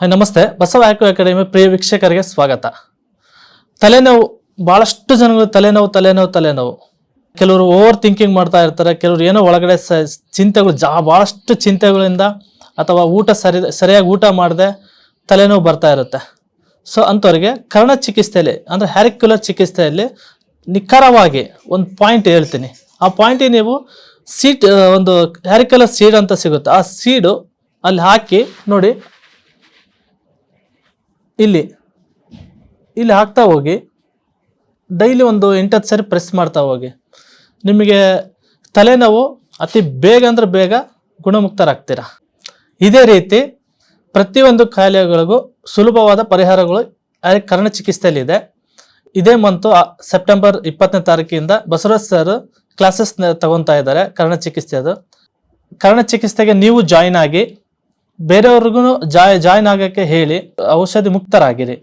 Hi ನಮಸ್ತೆ. Basava ಆಕ್ಯು academy ಪ್ರಿಯ ವೀಕ್ಷಕರಿಗೆ ಸ್ವಾಗತ. ತಲೆನೋವು, ಬಹಳಷ್ಟು ಜನಗಳು ತಲೆನೋವು. ಕೆಲವರು ಓವರ್ ಥಿಂಕಿಂಗ್ ಮಾಡ್ತಾ ಇರ್ತಾರೆ. ಕೆಲವರು ಏನೋ ಒಳಗಡೆ ಚಿಂತೆಗಳು ಬಹಳಷ್ಟು ಚಿಂತೆಗಳಿಂದ ಅಥವಾ ಸರಿಯಾಗಿ ಊಟ ಮಾಡದೆ ತಲೆನೋವು ಬರ್ತಾ ಇರುತ್ತೆ. ಸೊ ಅಂಥವ್ರಿಗೆ ಕರ್ಣ ಚಿಕಿತ್ಸೆಯಲ್ಲಿ ಅಂದರೆ ಹ್ಯಾರಿಕ್ಯುಲರ್ ಚಿಕಿತ್ಸೆಯಲ್ಲಿ ನಿಖರವಾಗಿ ಒಂದು ಪಾಯಿಂಟ್ ಹೇಳ್ತೀನಿ. ಆ ಪಾಯಿಂಟಿಗೆ ನೀವು ಒಂದು ಹ್ಯಾರಿಕ್ಯುಲರ್ ಸೀಡ್ ಅಂತ ಸಿಗುತ್ತೆ. ಆ ಸೀಡು ಅಲ್ಲಿ ಹಾಕಿ ನೋಡಿ, ಇಲ್ಲಿ ಹಾಕ್ತಾ ಹೋಗಿ, ಡೈಲಿ ಒಂದು 8-10 ಸರಿ ಪ್ರೆಸ್ ಮಾಡ್ತಾ ಹೋಗಿ. ನಿಮಗೆ ತಲೆನೋವು ಅತಿ ಬೇಗ ಅಂದರೆ ಬೇಗ ಗುಣಮುಕ್ತರಾಗ್ತೀರ. ಇದೇ ರೀತಿ ಪ್ರತಿಯೊಂದು ಕಾಯಿಲೆಗಳಿಗೂ ಸುಲಭವಾದ ಪರಿಹಾರಗಳು ಕರ್ಣ ಚಿಕಿತ್ಸೆಯಲ್ಲಿ ಇದೆ. ಇದೇ ಮಂತು ಸೆಪ್ಟೆಂಬರ್ 20ನೇ ತಾರೀಕಿಂದ ಬಸವರಾಜ್ ಸರ್ ಕ್ಲಾಸಸ್ ತಗೊತಾ ಇದ್ದಾರೆ ಕರ್ಣ ಚಿಕಿತ್ಸೆದು. ಕರ್ಣ ಚಿಕಿತ್ಸೆಗೆ ನೀವು ಜಾಯಿನ್ ಆಗಿ ಬೇರೆಯವ್ರಿಗೂ ಜಾಯಿನ್ ಆಗೋಕ್ಕೆ ಹೇಳಿ ಔಷಧಿ ಮುಕ್ತರಾಗಿರಿ.